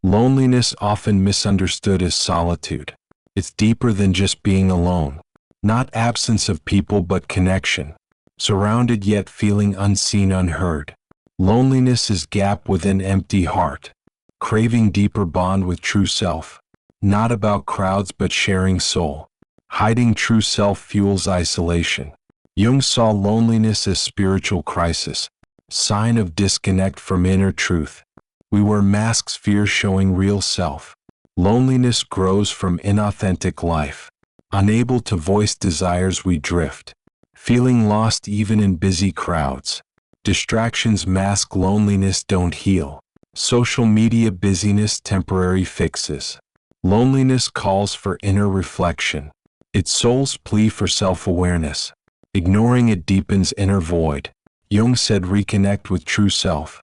Loneliness, often misunderstood as solitude. It's deeper than just being alone. Not absence of people but connection. Surrounded yet feeling unseen, unheard. Loneliness is gap within empty heart. Craving deeper bond with true self. Not about crowds but sharing soul. Hiding true self fuels isolation. Jung saw loneliness as spiritual crisis. Sign of disconnect from inner truth. We wear masks, fear showing real self. Loneliness grows from inauthentic life. Unable to voice desires, we drift. Feeling lost even in busy crowds. Distractions mask loneliness, don't heal. Social media busyness, temporary fixes. Loneliness calls for inner reflection. Its soul's plea for self-awareness. Ignoring it deepens inner void. Jung said reconnect with true self.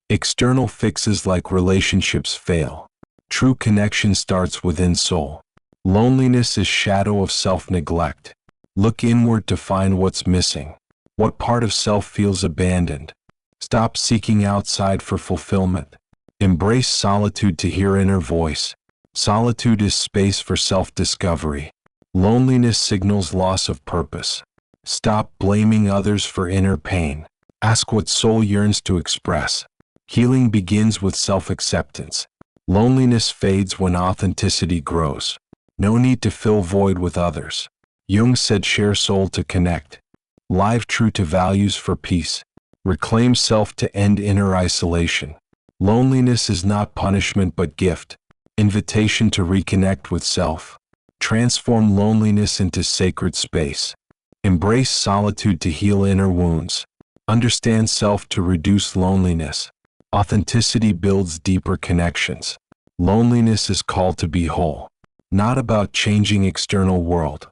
External fixes like relationships fail. True connection starts within soul. Loneliness is shadow of self-neglect. Look inward to find what's missing. What part of self feels abandoned? Stop seeking outside for fulfillment. Embrace solitude to hear inner voice. Solitude is space for self-discovery. Loneliness signals loss of purpose. Stop blaming others for inner pain. Ask what soul yearns to express. Healing begins with self-acceptance. Loneliness fades when authenticity grows. No need to fill void with others. Jung said share soul to connect. Live true to values for peace. Reclaim self to end inner isolation. Loneliness is not punishment but gift. Invitation to reconnect with self. Transform loneliness into sacred space. Embrace solitude to heal inner wounds. Understand self to reduce loneliness. Authenticity builds deeper connections. Loneliness is called to be whole. Not about changing external world,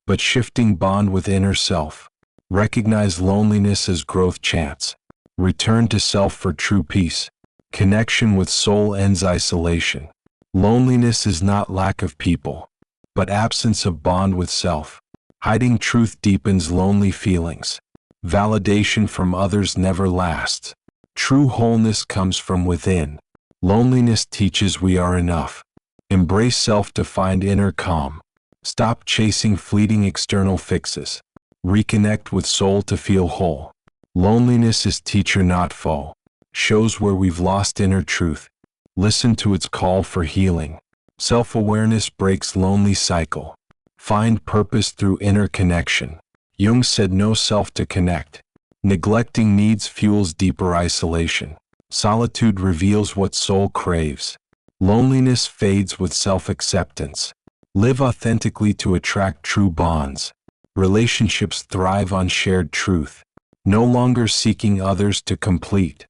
but shifting bond with inner self. Recognize loneliness as growth chance. Return to self for true peace. Connection with soul ends isolation. Loneliness is not lack of people, but absence of bond with self. Hiding truth deepens lonely feelings. Validation from others never lasts. True wholeness comes from within. Loneliness teaches we are enough. Embrace self to find inner calm. Stop chasing fleeting external fixes. Reconnect with soul to feel whole. Loneliness is teacher, not foe. Shows where we've lost inner truth. Listen to its call for healing. Self-awareness breaks lonely cycle. Find purpose through inner connection. Jung said know self to connect. Neglecting needs fuels deeper isolation. Solitude reveals what soul craves. Loneliness fades with self-acceptance. Live authentically to attract true bonds. Relationships thrive on shared truth. No longer seeking others to complete.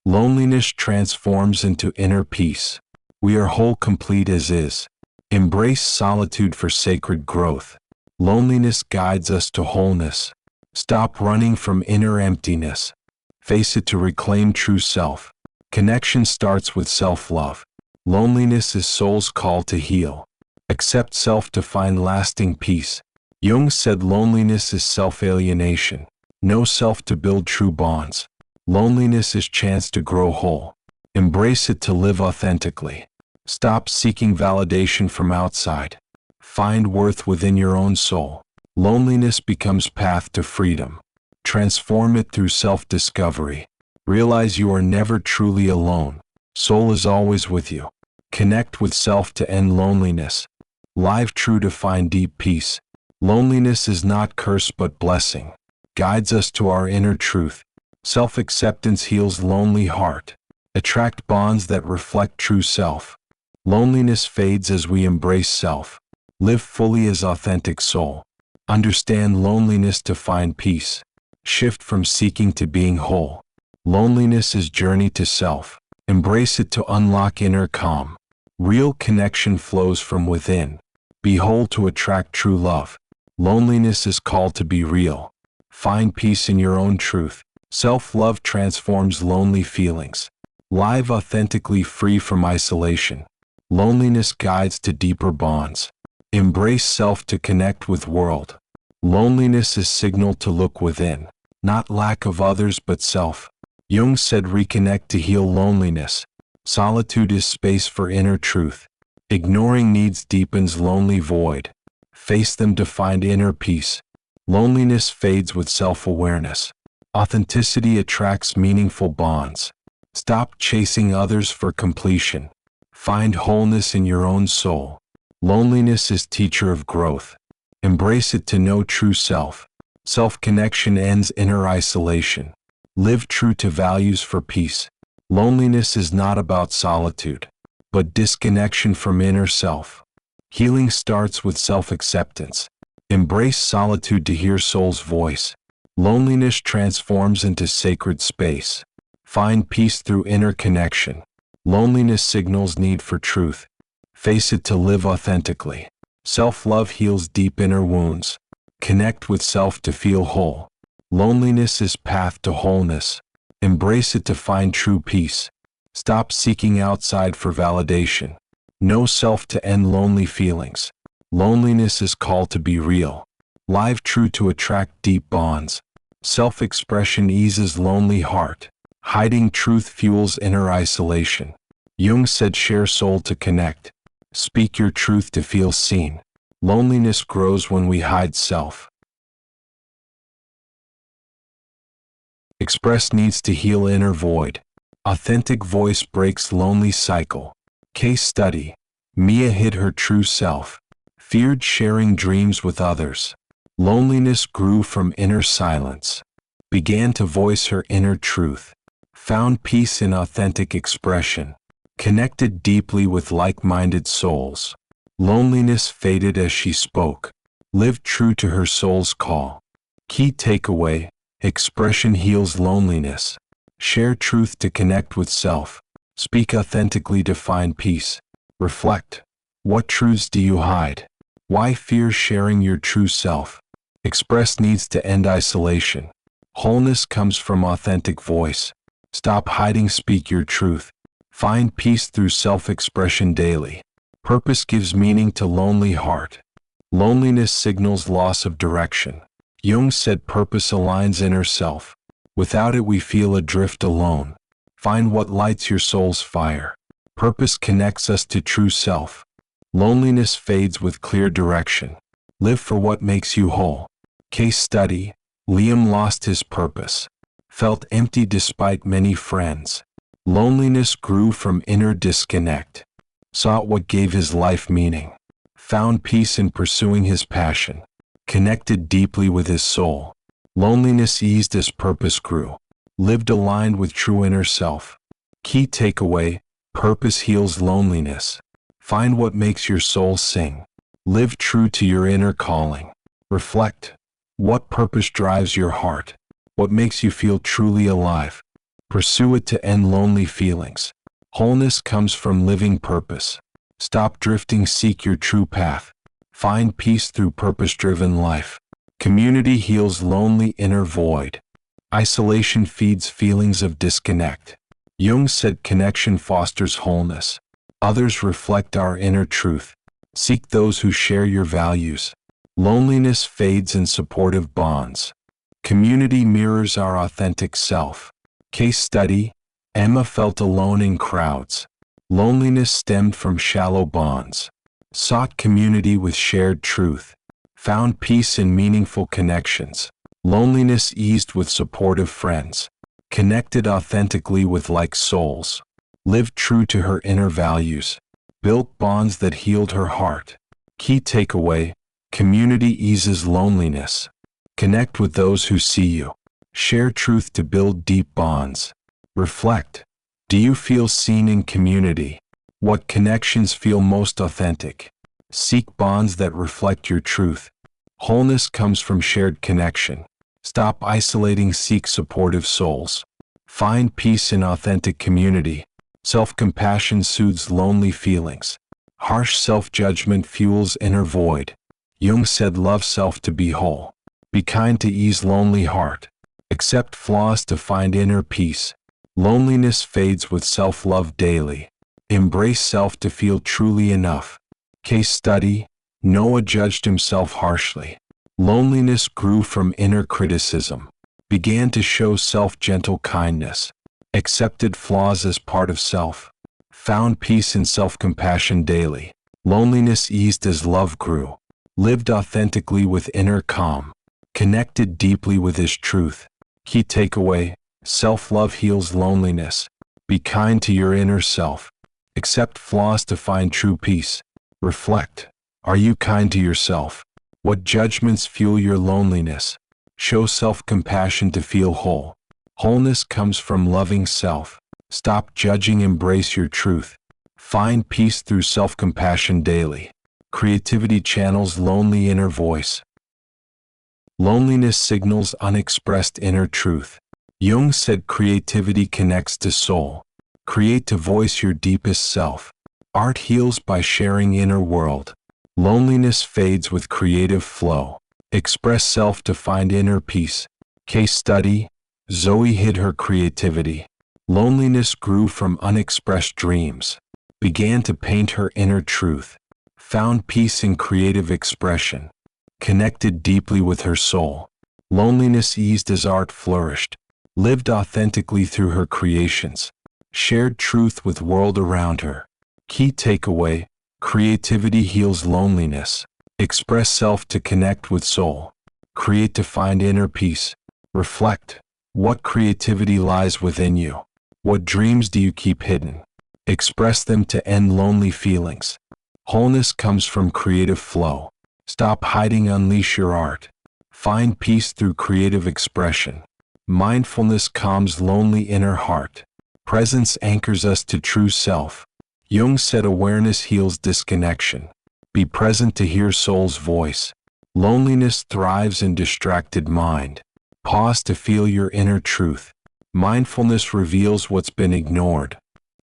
Loneliness transforms into inner peace. We are whole, complete as is. Embrace solitude for sacred growth. Loneliness guides us to wholeness. Stop running from inner emptiness. Face it to reclaim true self. Connection starts with self-love. Loneliness is soul's call to heal. Accept self to find lasting peace. Jung said loneliness is self-alienation. Know self to build true bonds. Loneliness is chance to grow whole. Embrace it to live authentically. Stop seeking validation from outside. Find worth within your own soul. Loneliness becomes path to freedom. Transform it through self-discovery. Realize you are never truly alone. Soul is always with you. Connect with self to end loneliness. Live true to find deep peace. Loneliness is not curse but blessing. Guides us to our inner truth. Self-acceptance heals lonely heart. Attract bonds that reflect true self. Loneliness fades as we embrace self. Live fully as authentic soul. Understand loneliness to find peace. Shift from seeking to being whole. Loneliness is journey to self. Embrace it to unlock inner calm. Real connection flows from within. Be whole to attract true love. Loneliness is called to be real. Find peace in your own truth. Self-love transforms lonely feelings. Live authentically, free from isolation. Loneliness guides to deeper bonds. Embrace self to connect with world. Loneliness is signal to look within. Not lack of others but self. Jung said reconnect to heal loneliness. Solitude is space for inner truth. Ignoring needs deepens lonely void. Face them to find inner peace. Loneliness fades with self-awareness. Authenticity attracts meaningful bonds. Stop chasing others for completion. Find wholeness in your own soul. Loneliness is teacher of growth. Embrace it to know true self. Self-connection ends inner isolation. Live true to values for peace. Loneliness is not about solitude, but disconnection from inner self. Healing starts with self-acceptance. Embrace solitude to hear soul's voice. Loneliness transforms into sacred space. Find peace through inner connection. Loneliness signals need for truth. Face it to live authentically. Self-love heals deep inner wounds. Connect with self to feel whole. Loneliness is path to wholeness. Embrace it to find true peace. Stop seeking outside for validation. Know self to end lonely feelings. Loneliness is called to be real. Live true to attract deep bonds. Self-expression eases lonely heart. Hiding truth fuels inner isolation. Jung said share soul to connect. Speak your truth to feel seen. Loneliness grows when we hide self. Express needs to heal inner void. Authentic voice breaks lonely cycle. Case study. Mia hid her true self. Feared sharing dreams with others. Loneliness grew from inner silence. Began to voice her inner truth. Found peace in authentic expression. Connected deeply with like-minded souls. Loneliness faded as she spoke. Lived true to her soul's call. Key takeaway. Expression heals loneliness. Share truth to connect with self. Speak authentically to find peace. Reflect. What truths do you hide? Why fear sharing your true self? Express needs to end isolation. Wholeness comes from authentic voice. Stop hiding, speak your truth. Find peace through self-expression daily. Purpose gives meaning to lonely heart. Loneliness signals loss of direction. Jung said purpose aligns inner self. Without it we feel adrift alone. Find what lights your soul's fire. Purpose connects us to true self. Loneliness fades with clear direction. Live for what makes you whole. Case study. Liam lost his purpose. Felt empty despite many friends. Loneliness grew from inner disconnect. Sought what gave his life meaning. Found peace in pursuing his passion. Connected deeply with his soul. Loneliness eased as purpose grew. Lived aligned with true inner self. Key takeaway. Purpose heals loneliness. Find what makes your soul sing. Live true to your inner calling. Reflect. What purpose drives your heart? What makes you feel truly alive? Pursue it to end lonely feelings. Wholeness comes from living purpose. Stop drifting, seek your true path. Find peace through purpose-driven life. Community heals lonely inner void. Isolation feeds feelings of disconnect. Jung said connection fosters wholeness. Others reflect our inner truth. Seek those who share your values. Loneliness fades in supportive bonds. Community mirrors our authentic self. Case study. Emma felt alone in crowds. Loneliness stemmed from shallow bonds. Sought community with shared truth. Found peace in meaningful connections. Loneliness eased with supportive friends. Connected authentically with like souls. Lived true to her inner values. Built bonds that healed her heart. Key takeaway. Community eases loneliness. Connect with those who see you. Share truth to build deep bonds. Reflect. Do you feel seen in community? What connections feel most authentic? Seek bonds that reflect your truth. Wholeness comes from shared connection. Stop isolating, seek supportive souls. Find peace in authentic community. Self-compassion soothes lonely feelings. Harsh self-judgment fuels inner void. Jung said love self to be whole. Be kind to ease lonely heart. Accept flaws to find inner peace. Loneliness fades with self-love daily. Embrace self to feel truly enough. Case study. Noah judged himself harshly. Loneliness grew from inner criticism. Began to show self-gentle kindness. Accepted flaws as part of self. Found peace in self-compassion daily. Loneliness eased as love grew. Lived authentically with inner calm. Connected deeply with his truth. Key takeaway: self-love heals loneliness. Be kind to your inner self. Accept flaws to find true peace. Reflect. Are you kind to yourself? What judgments fuel your loneliness? Show self-compassion to feel whole. Wholeness comes from loving self. Stop judging, embrace your truth. Find peace through self-compassion daily. Creativity channels lonely inner voice. Loneliness signals unexpressed inner truth. Jung said creativity connects to soul. Create to voice your deepest self. Art heals by sharing inner world. Loneliness fades with creative flow. Express self to find inner peace. Case study: Zoe hid her creativity. Loneliness grew from unexpressed dreams. Began to paint her inner truth. Found peace in creative expression. Connected deeply with her soul. Loneliness eased as art flourished. Lived authentically through her creations. Shared truth with world around her. Key takeaway: creativity heals loneliness. Express self to connect with soul. Create to find inner peace. Reflect. What creativity lies within you? What dreams do you keep hidden? Express them to end lonely feelings. Wholeness comes from creative flow. Stop hiding, unleash your art. Find peace through creative expression. Mindfulness calms lonely inner heart. Presence anchors us to true self. Jung said awareness heals disconnection. Be present to hear soul's voice. Loneliness thrives in distracted mind. Pause to feel your inner truth. Mindfulness reveals what's been ignored.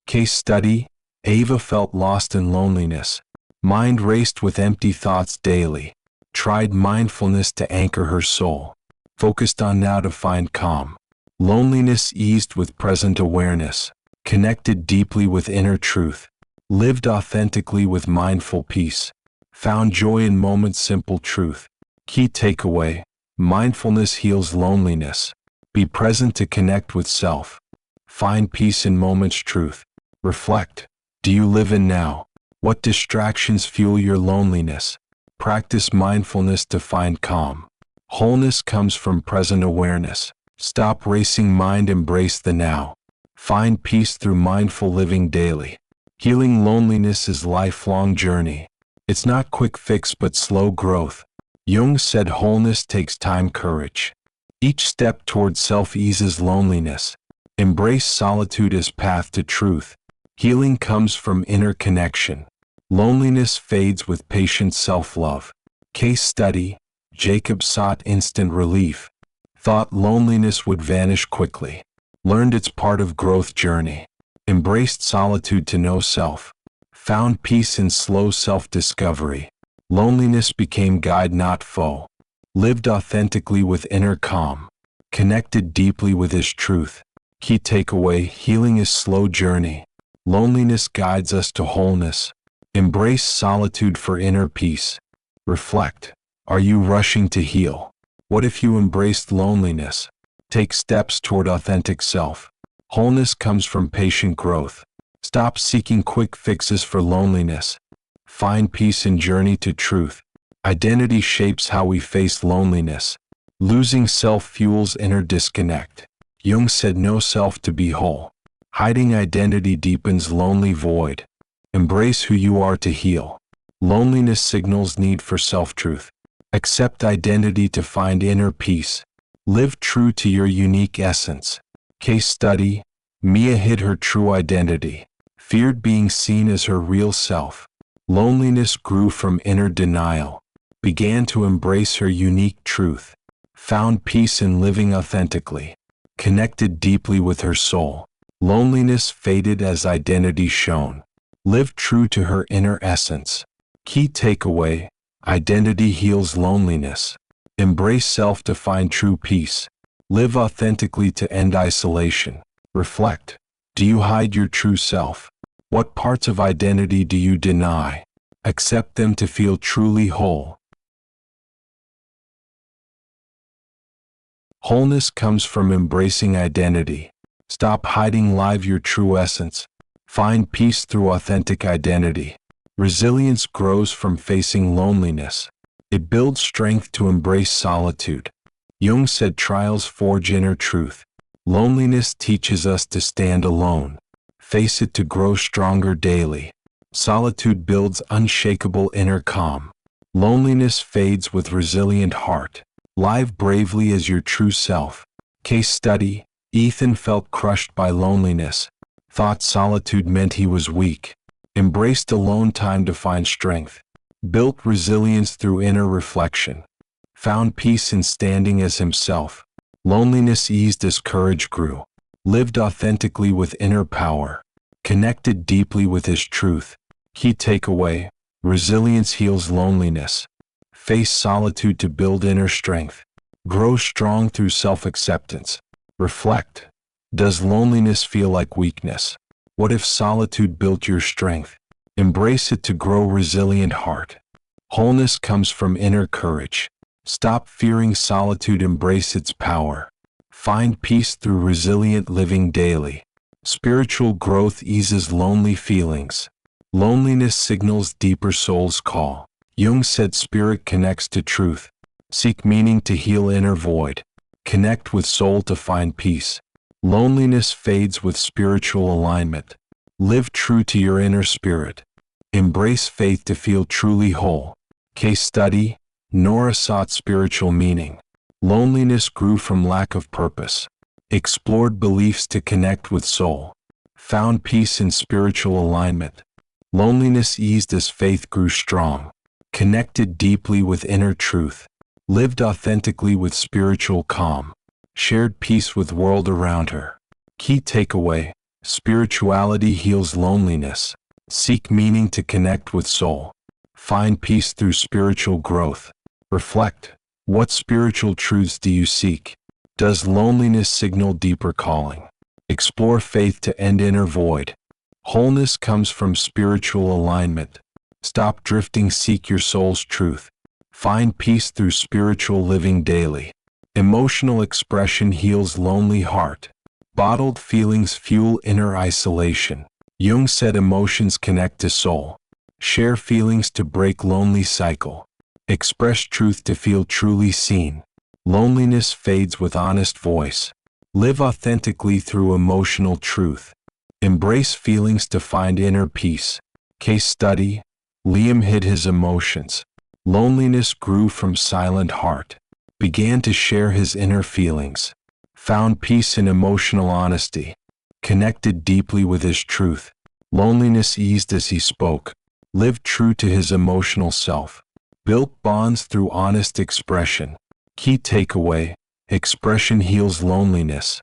Case study: Ava felt lost in loneliness. Mind raced with empty thoughts daily. Tried mindfulness to anchor her soul. Focused on now to find calm. Loneliness eased with present awareness. Connected deeply with inner truth. Lived authentically with mindful peace. Found joy in moments, simple truth. Key takeaway: mindfulness heals loneliness. Be present to connect with self. Find peace in moments, truth. Reflect. Do you live in now? What distractions fuel your loneliness? Practice mindfulness to find calm. Wholeness comes from present awareness. Stop racing mind, embrace the now. Find peace through mindful living daily. Healing loneliness is a lifelong journey. It's not quick fix but slow growth. Jung said wholeness takes time, courage. Each step toward self eases loneliness. Embrace solitude as path to truth. Healing comes from inner connection. Loneliness fades with patient self-love. Case study: Jacob sought instant relief. Thought loneliness would vanish quickly. Learned it's part of growth journey. Embraced solitude to know self. Found peace in slow self-discovery. Loneliness became guide, not foe. Lived authentically with inner calm. Connected deeply with his truth. Key takeaway: healing is slow journey. Loneliness guides us to wholeness. Embrace solitude for inner peace. Reflect. Are you rushing to heal? What if you embraced loneliness? Take steps toward authentic self. Wholeness comes from patient growth. Stop seeking quick fixes for loneliness. Find peace in journey to truth. Identity shapes how we face loneliness. Losing self fuels inner disconnect. Jung said know self to be whole. Hiding identity deepens lonely void. Embrace who you are to heal. Loneliness signals need for self-truth. Accept identity to find inner peace. Live true to your unique essence. Case study: Mia hid her true identity. Feared being seen as her real self. Loneliness grew from inner denial. Began to embrace her unique truth. Found peace in living authentically. Connected deeply with her soul. Loneliness faded as identity shone. Lived true to her inner essence. Key takeaway: identity heals loneliness. Embrace self to find true peace. Live authentically to end isolation. Reflect. Do you hide your true self? What parts of identity do you deny? Accept them to feel truly whole. Wholeness comes from embracing identity. Stop hiding, live your true essence. Find peace through authentic identity. Resilience grows from facing loneliness. It builds strength to embrace solitude. Jung said trials forge inner truth. Loneliness teaches us to stand alone. Face it to grow stronger daily. Solitude builds unshakable inner calm. Loneliness fades with resilient heart. Live bravely as your true self. Case study: Ethan felt crushed by loneliness. Thought solitude meant he was weak. Embraced alone time to find strength. Built resilience through inner reflection. Found peace in standing as himself. Loneliness eased as courage grew. Lived authentically with inner power. Connected deeply with his truth. Key takeaway: resilience heals loneliness. Face solitude to build inner strength. Grow strong through self-acceptance. Reflect: does loneliness feel like weakness? What if solitude built your strength? Embrace it to grow resilient heart. Wholeness comes from inner courage. Stop fearing solitude, embrace its power. Find peace through resilient living daily. Spiritual growth eases lonely feelings. Loneliness signals deeper soul's call. Jung said spirit connects to truth. Seek meaning to heal inner void. Connect with soul to find peace. Loneliness fades with spiritual alignment. Live true to your inner spirit. Embrace faith to feel truly whole. Case study: Nora sought spiritual meaning. Loneliness grew from lack of purpose. Explored beliefs to connect with soul. Found peace in spiritual alignment. Loneliness eased as faith grew strong. Connected deeply with inner truth. Lived authentically with spiritual calm. Shared peace with world around her. Key takeaway: spirituality heals loneliness. Seek meaning to connect with soul. Find peace through spiritual growth. Reflect: what spiritual truths do you seek? Does loneliness signal deeper calling? Explore faith to end inner void. Wholeness comes from spiritual alignment. Stop drifting, seek your soul's truth. Find peace through spiritual living daily. Emotional expression heals lonely heart. Bottled feelings fuel inner isolation. Jung said emotions connect to soul. Share feelings to break lonely cycle. Express truth to feel truly seen. Loneliness fades with honest voice. Live authentically through emotional truth. Embrace feelings to find inner peace. Case study: Liam hid his emotions. Loneliness grew from silent heart. Began to share his inner feelings. Found peace in emotional honesty. Connected deeply with his truth. Loneliness eased as he spoke. Lived true to his emotional self. Built bonds through honest expression. Key takeaway: expression heals loneliness.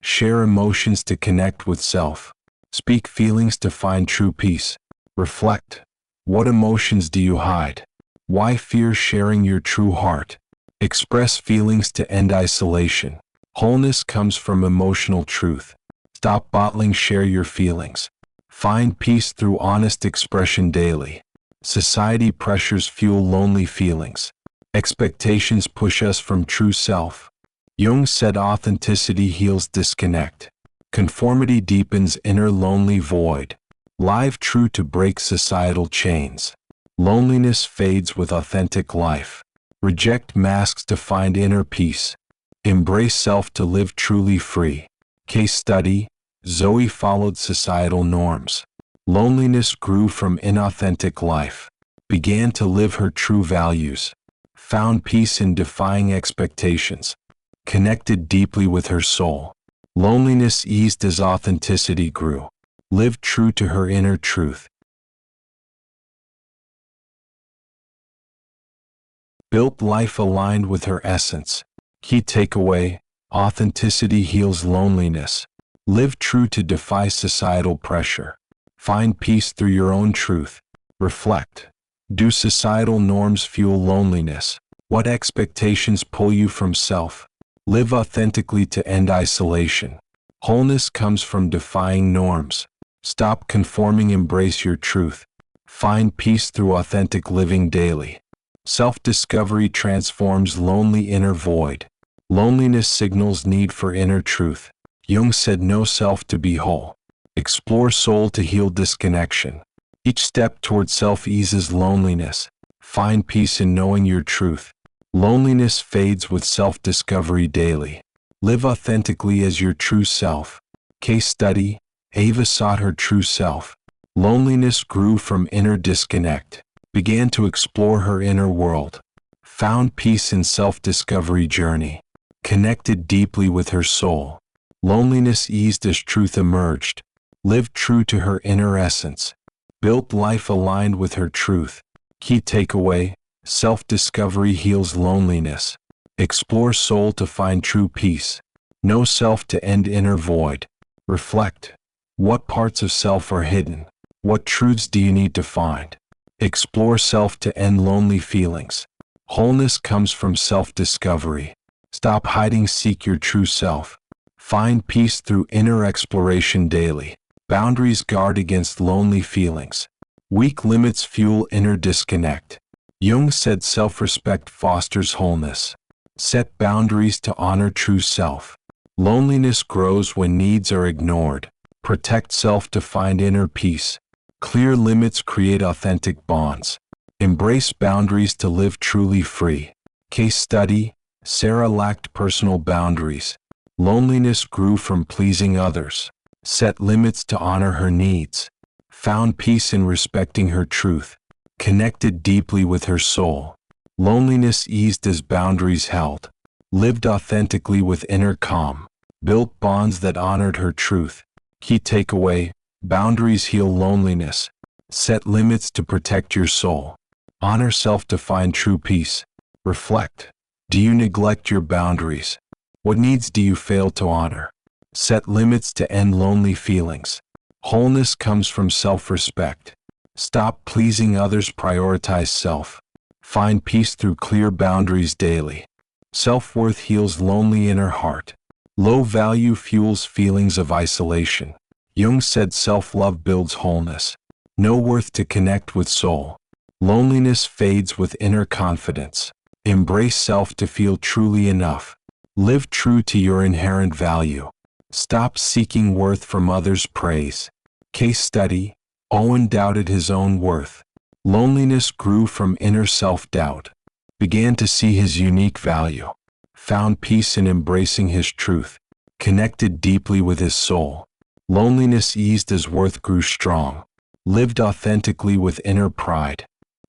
Share emotions to connect with self. Speak feelings to find true peace. Reflect: what emotions do you hide? Why fear sharing your true heart? Express feelings to end isolation. Wholeness comes from emotional truth. Stop bottling, share your feelings. Find peace through honest expression daily. Society pressures fuel lonely feelings. Expectations push us from true self. Jung said authenticity heals disconnect. Conformity deepens inner lonely void. Live true to break societal chains. Loneliness fades with authentic life. Reject masks to find inner peace. Embrace self to live truly free. Case study: Zoe followed societal norms. Loneliness grew from inauthentic life. Began to live her true values. Found peace in defying expectations. Connected deeply with her soul. Loneliness eased as authenticity grew. Lived true to her inner truth. Built life aligned with her essence. Key takeaway: authenticity heals loneliness. Live true to defy societal pressure. Find peace through your own truth. Reflect: do societal norms fuel loneliness? What expectations pull you from self? Live authentically to end isolation. Wholeness comes from defying norms. Stop conforming, embrace your truth. Find peace through authentic living daily. Self-discovery transforms lonely inner void. Loneliness signals need for inner truth. Jung said know self to be whole. Explore soul to heal disconnection. Each step toward self eases loneliness. Find peace in knowing your truth. Loneliness fades with self-discovery daily. Live authentically as your true self. Case study: Ava sought her true self. Loneliness grew from inner disconnect. Began to explore her inner world. Found peace in self-discovery journey. Connected deeply with her soul. Loneliness eased as truth emerged. Lived true to her inner essence. Built life aligned with her truth. Key takeaway: self-discovery heals loneliness. Explore soul to find true peace. Know self to end inner void. Reflect. What parts of self are hidden? What truths do you need to find? Explore self to end lonely feelings. Wholeness comes from self-discovery. Stop hiding, seek your true self. Find peace through inner exploration daily. Boundaries guard against lonely feelings. Weak limits fuel inner disconnect. Jung said self-respect fosters wholeness. Set boundaries to honor true self. Loneliness grows when needs are ignored. Protect self to find inner peace. Clear limits create authentic bonds. Embrace boundaries to live truly free. Case study: Sarah lacked personal boundaries. Loneliness grew from pleasing others. Set limits to honor her needs. Found peace in respecting her truth. Connected deeply with her soul. Loneliness eased as boundaries held. Lived authentically with inner calm. Built bonds that honored her truth. Key takeaway: boundaries heal loneliness. Set limits to protect your soul. Honor self to find true peace. Reflect. Do you neglect your boundaries? What needs do you fail to honor? Set limits to end lonely feelings. Wholeness comes from self-respect. Stop pleasing others, prioritize self. Find peace through clear boundaries daily. Self-worth heals lonely inner heart. Low value fuels feelings of isolation. Jung said self-love builds wholeness. Know worth to connect with soul. Loneliness fades with inner confidence. Embrace self to feel truly enough. Live true to your inherent value. Stop seeking worth from others' praise. Case study: Owen doubted his own worth. Loneliness grew from inner self-doubt. Began to see his unique value. Found peace in embracing his truth. Connected deeply with his soul. Loneliness eased as worth grew strong. Lived authentically with inner pride.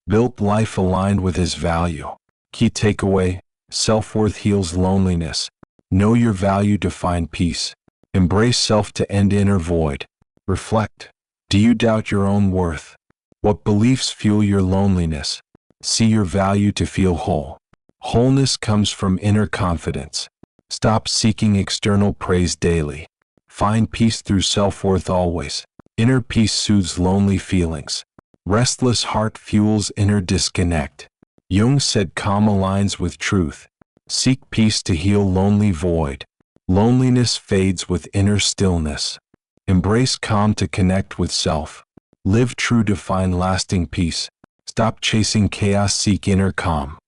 Built life aligned with his value. Key takeaway: self-worth heals loneliness. Know your value to find peace. Embrace self to end inner void. Reflect. Do you doubt your own worth? What beliefs fuel your loneliness? See your value to feel whole. Wholeness comes from inner confidence. Stop seeking external praise daily. Find peace through self-worth always. Inner peace soothes lonely feelings. Restless heart fuels inner disconnect. Jung said calm aligns with truth. Seek peace to heal lonely void. Loneliness fades with inner stillness. Embrace calm to connect with self. Live true to find lasting peace. Stop chasing chaos, seek inner calm.